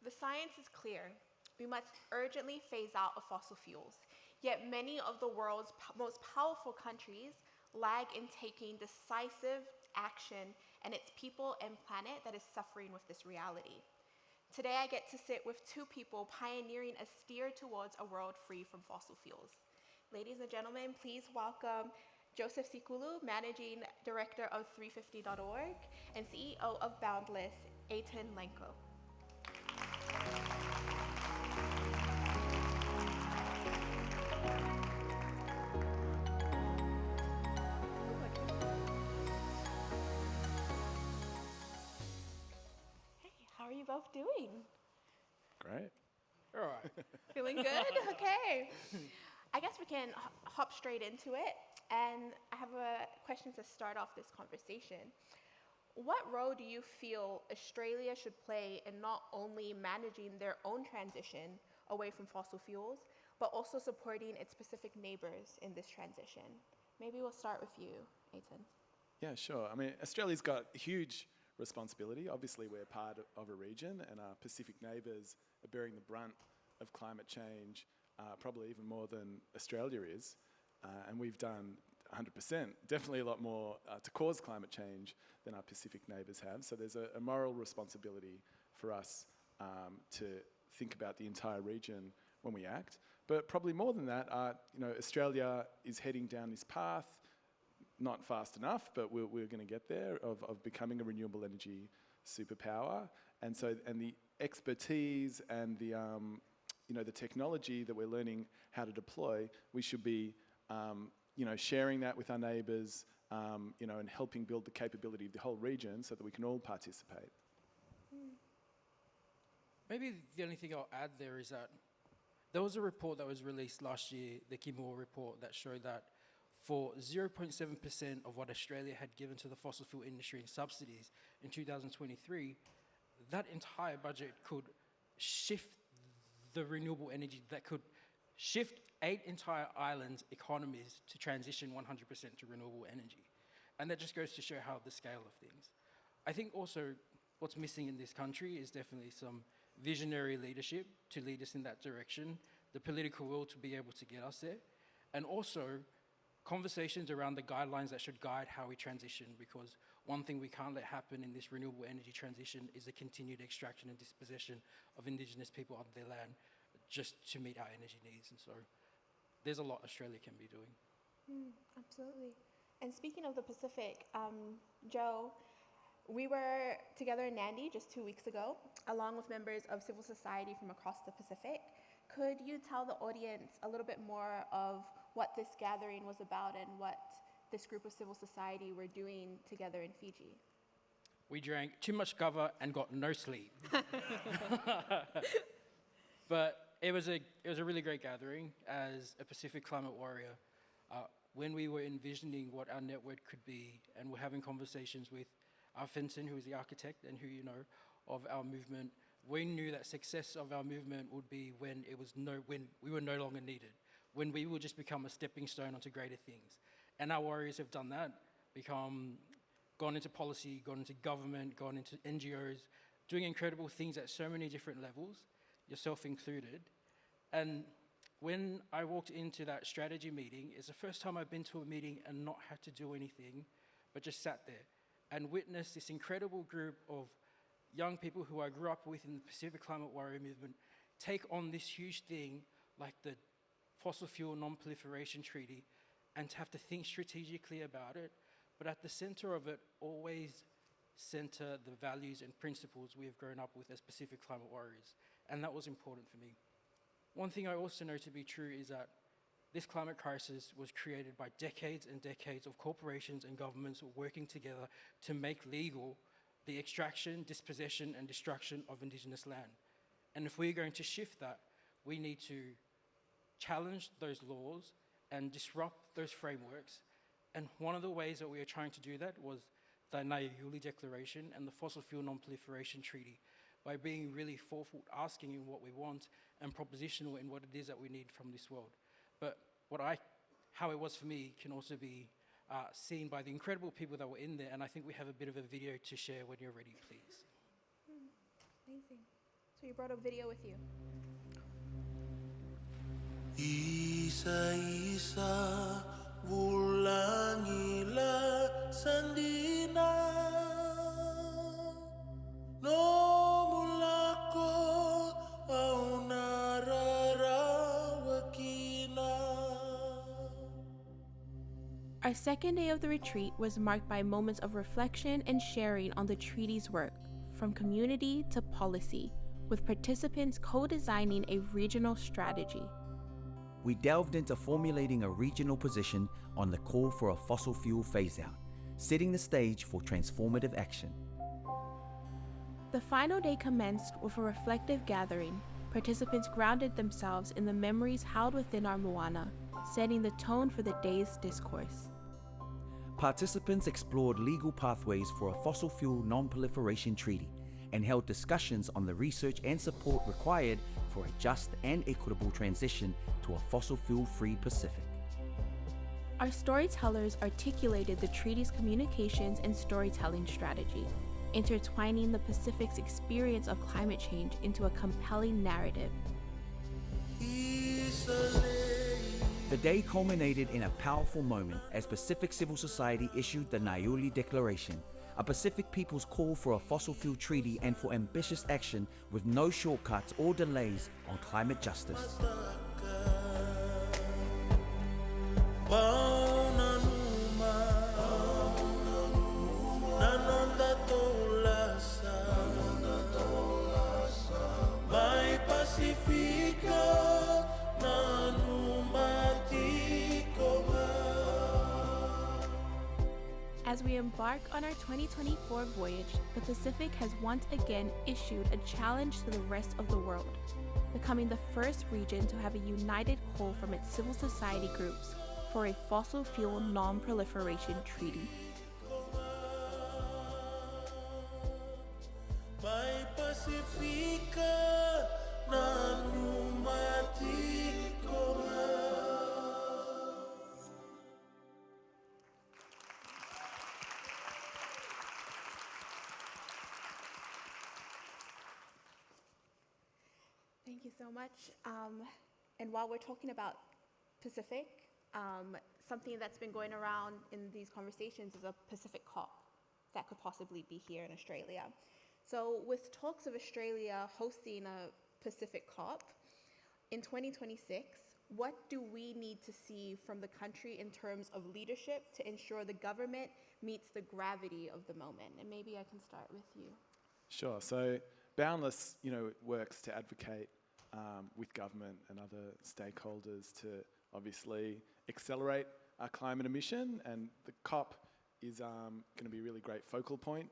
The science is clear. We must urgently phase out of fossil fuels. Yet many of the world's most powerful countries lag in taking decisive action, and it's people and planet that is suffering with this reality. Today I get to sit with two people pioneering a steer towards a world free from fossil fuels. Ladies and gentlemen, please welcome Joseph Sikulu, Managing Director of 350.org and CEO of Boundless, Eytan Lenko. How are you both doing? Great. All right. Feeling good? Okay. I guess we can hop straight into it. And I have a question to start off this conversation. What role do you feel Australia should play in not only managing their own transition away from fossil fuels, but also supporting its Pacific neighbors in this transition? Maybe we'll start with you, Eytan. Yeah, sure. I mean, Australia's got huge responsibility. Obviously, we're part of a region, and our Pacific neighbours are bearing the brunt of climate change, probably even more than Australia is. And we've done 100%, definitely a lot more to cause climate change than our Pacific neighbours have. So there's a moral responsibility for us to think about the entire region when we act. But probably more than that, Australia is heading down this path, not fast enough, but we're going to get there, of becoming a renewable energy superpower. And the expertise and the technology that we're learning how to deploy, we should be sharing that with our neighbours, and helping build the capability of the whole region so that we can all participate. Maybe the only thing I'll add there is that there was a report that was released last year, the Kimura report, that showed that for 0.7% of what Australia had given to the fossil fuel industry in subsidies in 2023, that entire budget could shift the renewable energy, that could shift 8 entire islands' economies to transition 100% to renewable energy. And that just goes to show how the scale of things. I think also what's missing in this country is definitely some visionary leadership to lead us in that direction, the political will to be able to get us there, and also conversations around the guidelines that should guide how we transition, because one thing we can't let happen in this renewable energy transition is the continued extraction and dispossession of Indigenous people on their land just to meet our energy needs. And so there's a lot Australia can be doing. Absolutely. And speaking of the Pacific, Joe, we were together in Nandi just 2 weeks ago, along with members of civil society from across the Pacific. Could you tell the audience a little bit more of what this gathering was about and what this group of civil society were doing together in Fiji? We drank too much kava and got no sleep. But it was a really great gathering. As a Pacific climate warrior, when we were envisioning what our network could be, and we're having conversations with Fenton, who is the architect and who you know of our movement, we knew that success of our movement would be when we were no longer needed, when we will just become a stepping stone onto greater things. And our warriors have done that, gone into policy, gone into government, gone into NGOs, doing incredible things at so many different levels, yourself included. And when I walked into that strategy meeting, it's the first time I've been to a meeting and not had to do anything, but just sat there and witnessed this incredible group of young people who I grew up with in the Pacific Climate Warrior Movement take on this huge thing like the Fossil Fuel Non-Proliferation Treaty, and to have to think strategically about it, but at the center of it, always center the values and principles we have grown up with as Pacific Climate Warriors. And that was important for me. One thing I also know to be true is that this climate crisis was created by decades and decades of corporations and governments working together to make legal the extraction, dispossession, and destruction of Indigenous land. And if we're going to shift that, we need to challenge those laws and disrupt those frameworks. And one of the ways that we are trying to do that was the Nayayuli Declaration and the Fossil Fuel Non-Proliferation Treaty, by being really forward, asking in what we want and propositional in what it is that we need from this world. But how it was for me can also be seen by the incredible people that were in there, and I think we have a bit of a video to share when you're ready, please. Amazing. So you brought a video with you. Isa-isa vulangila sandina no mulako au nararawakina. Our second day of the retreat was marked by moments of reflection and sharing on the treaty's work, from community to policy, with participants co-designing a regional strategy. We delved into formulating a regional position on the call for a fossil fuel phase-out, setting the stage for transformative action. The final day commenced with a reflective gathering. Participants grounded themselves in the memories held within our moana, setting the tone for the day's discourse. Participants explored legal pathways for a fossil fuel non-proliferation treaty and held discussions on the research and support required for a just and equitable transition to a fossil fuel-free Pacific. Our storytellers articulated the treaty's communications and storytelling strategy, intertwining the Pacific's experience of climate change into a compelling narrative. The day culminated in a powerful moment as Pacific civil society issued the Naiuli Declaration, a Pacific people's call for a fossil fuel treaty and for ambitious action with no shortcuts or delays on climate justice. As we embark on our 2024 voyage, the Pacific has once again issued a challenge to the rest of the world, becoming the first region to have a united call from its civil society groups for a fossil fuel non-proliferation treaty. Thank you so much. And while we're talking about Pacific, something that's been going around in these conversations is a Pacific COP that could possibly be here in Australia. So with talks of Australia hosting a Pacific COP in 2026, what do we need to see from the country in terms of leadership to ensure the government meets the gravity of the moment? And maybe I can start with you. Sure. So Boundless, works to advocate with government and other stakeholders to obviously accelerate our climate emission, and the COP is going to be a really great focal point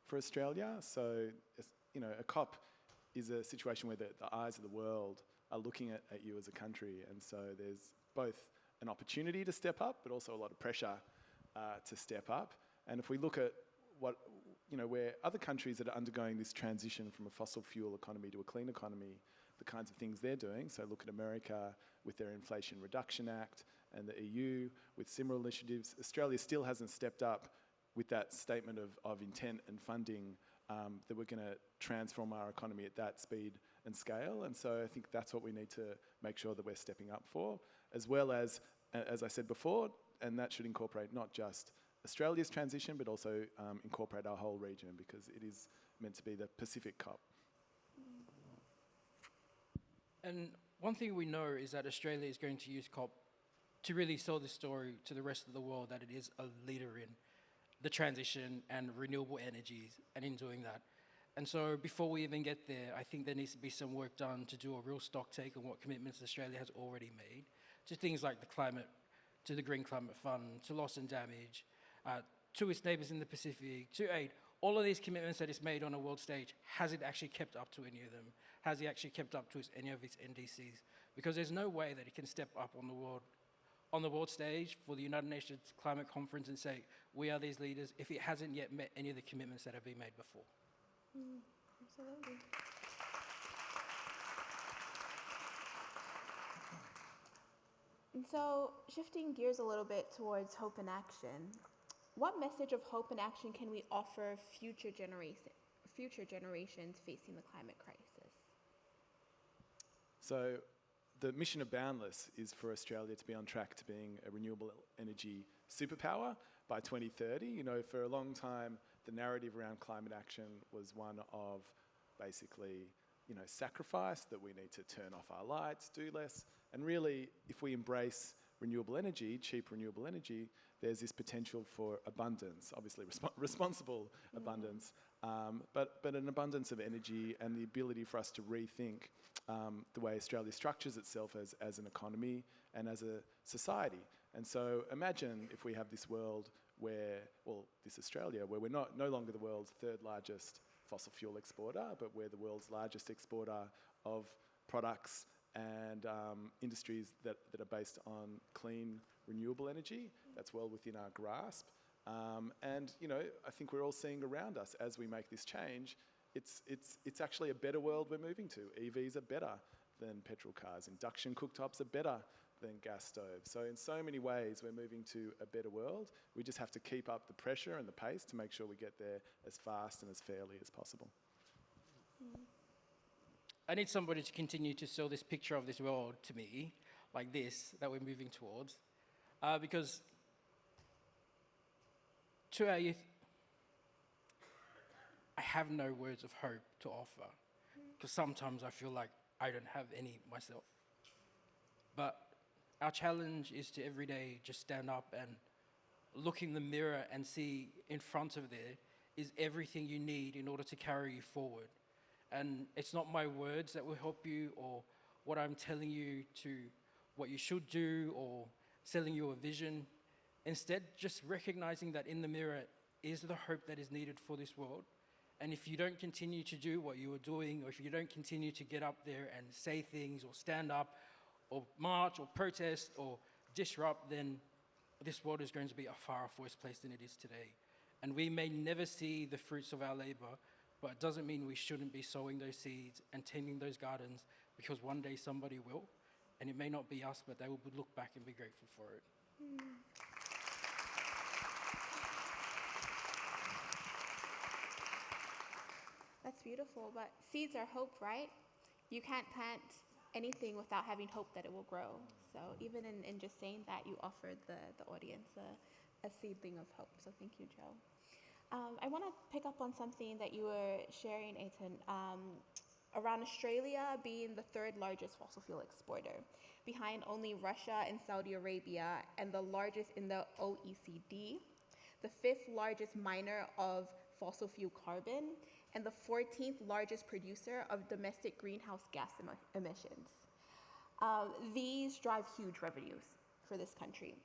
for Australia. So, a COP is a situation where the eyes of the world are looking at you as a country, and so there's both an opportunity to step up, but also a lot of pressure to step up. And if we look at where other countries that are undergoing this transition from a fossil fuel economy to a clean economy, the kinds of things they're doing. So look at America with their Inflation Reduction Act and the EU with similar initiatives. Australia still hasn't stepped up with that statement of intent and funding that we're going to transform our economy at that speed and scale. And so I think that's what we need to make sure that we're stepping up for, as well as I said before, and that should incorporate not just Australia's transition, but also incorporate our whole region, because it is meant to be the Pacific COP. And one thing we know is that Australia is going to use COP to really sell the story to the rest of the world that it is a leader in the transition and renewable energies and in doing that. And so before we even get there, I think there needs to be some work done to do a real stock take on what commitments Australia has already made to things like the climate, to the Green Climate Fund, to loss and damage, to its neighbours in the Pacific, to aid. All of these commitments that it's made on a world stage, has it actually kept up to any of them? Has it actually kept up to any of its NDCs? Because there's no way that it can step up on the world stage for the United Nations Climate Conference and say, we are these leaders, if it hasn't yet met any of the commitments that have been made before. Absolutely. And so, shifting gears a little bit towards hope and action, what message of hope and action can we offer future generations facing the climate crisis? So the mission of Boundless is for Australia to be on track to being a renewable energy superpower by 2030. You know, for a long time, the narrative around climate action was one of basically, you know, sacrifice, that we need to turn off our lights, do less. And really, if we embrace renewable energy, cheap renewable energy, there's this potential for abundance, obviously responsible abundance, but an abundance of energy and the ability for us to rethink the way Australia structures itself as an economy and as a society. And so imagine if we have this world where, well, this Australia, where we're no longer the world's third largest fossil fuel exporter, but we're the world's largest exporter of products and industries that are based on clean, renewable energy. That's well within our grasp. And, you know, I think we're all seeing around us as we make this change, it's actually a better world we're moving to. EVs are better than petrol cars. Induction cooktops are better than gas stoves. So in so many ways, we're moving to a better world. We just have to keep up the pressure and the pace to make sure we get there as fast and as fairly as possible. I need somebody to continue to sell this picture of this world to me, like this, that we're moving towards. Because to our youth, I have no words of hope to offer. Because sometimes I feel like I don't have any myself. But our challenge is to every day just stand up and look in the mirror and see in front of there is everything you need in order to carry you forward. And it's not my words that will help you, or what I'm telling you to what you should do, or selling you a vision. Instead, just recognizing that in the mirror is the hope that is needed for this world. And if you don't continue to do what you are doing, or if you don't continue to get up there and say things, or stand up, or march, or protest, or disrupt, then this world is going to be a far off worse place than it is today. And we may never see the fruits of our labor, but it doesn't mean we shouldn't be sowing those seeds and tending those gardens, because one day somebody will, and it may not be us, but they will look back and be grateful for it. That's beautiful, but seeds are hope, right? You can't plant anything without having hope that it will grow. So even in just saying that, you offered the audience a seedling of hope. So thank you, Joe. I want to pick up on something that you were sharing, Eytan, around Australia being the third largest fossil fuel exporter, behind only Russia and Saudi Arabia, and the largest in the OECD, the fifth largest miner of fossil fuel carbon, and the 14th largest producer of domestic greenhouse gas emissions. These drive huge revenues for this country.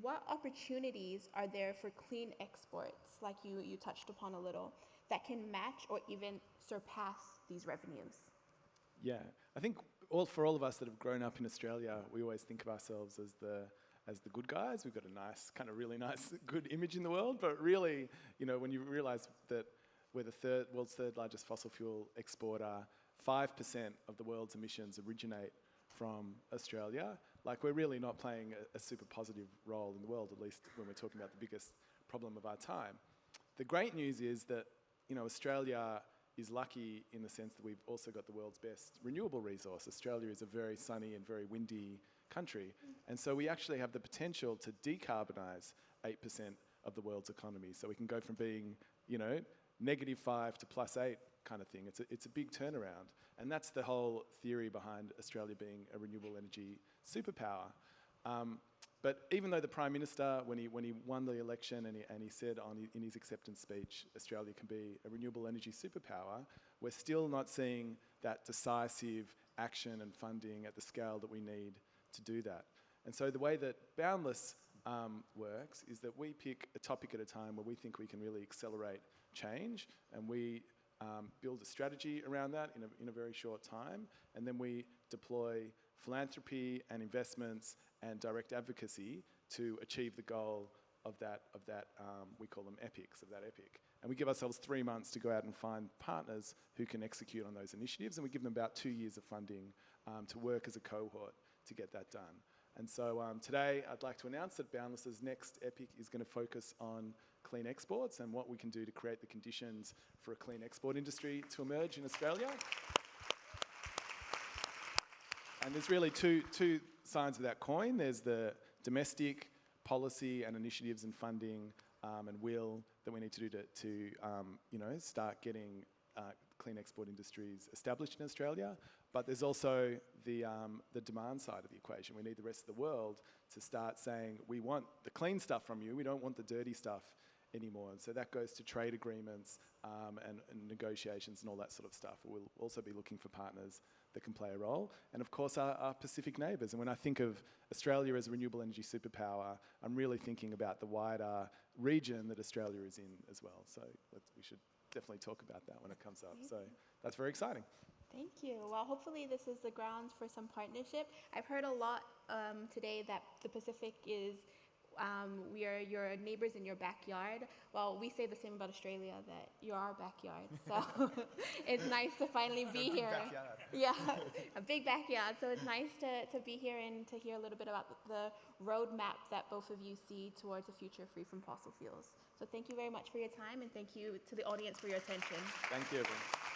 What opportunities are there for clean exports, like you touched upon a little, that can match or even surpass these revenues? Yeah, I think for all of us that have grown up in Australia, we always think of ourselves as the good guys. We've got a nice, kind of really nice, good image in the world. But really, you know, when you realise that we're the world's third largest fossil fuel exporter, 5% of the world's emissions originate from Australia. Like, we're really not playing a super positive role in the world, at least when we're talking about the biggest problem of our time. The great news is that, you know, Australia is lucky in the sense that we've also got the world's best renewable resource. Australia is a very sunny and very windy country. And so we actually have the potential to decarbonise 8% of the world's economy. So we can go from being, you know, -5 to +8 kind of thing. It's a big turnaround. And that's the whole theory behind Australia being a renewable energy superpower. But even though the Prime Minister, when he won the election and he said in his acceptance speech, Australia can be a renewable energy superpower, we're still not seeing that decisive action and funding at the scale that we need to do that. And so the way that Boundless works is that we pick a topic at a time where we think we can really accelerate change, and we build a strategy around that in a very short time, and then we deploy philanthropy and investments and direct advocacy to achieve the goal of that we call them epics, of that epic. And we give ourselves 3 months to go out and find partners who can execute on those initiatives, and we give them about 2 years of funding to work as a cohort to get that done. And so today I'd like to announce that Boundless's next epic is going to focus on clean exports and what we can do to create the conditions for a clean export industry to emerge in Australia. And there's really two sides of that coin. There's the domestic policy and initiatives and funding and will that we need to do to start getting clean export industries established in Australia. But there's also the demand side of the equation. We need the rest of the world to start saying, we want the clean stuff from you, we don't want the dirty stuff anymore. And so that goes to trade agreements and negotiations and all that sort of stuff. We'll also be looking for partners that can play a role. And of course, our Pacific neighbours. And when I think of Australia as a renewable energy superpower, I'm really thinking about the wider region that Australia is in as well. So we should definitely talk about that when it comes up. So that's very exciting. Thank you. Well, hopefully this is the grounds for some partnership. I've heard a lot today that the Pacific is we are your neighbors in your backyard. Well, we say the same about Australia, that you're our backyard. So it's nice to finally be here. Backyard. Yeah, a big backyard. So it's nice to be here and to hear a little bit about the roadmap that both of you see towards a future free from fossil fuels. So thank you very much for your time, and thank you to the audience for your attention. Thank you, everyone.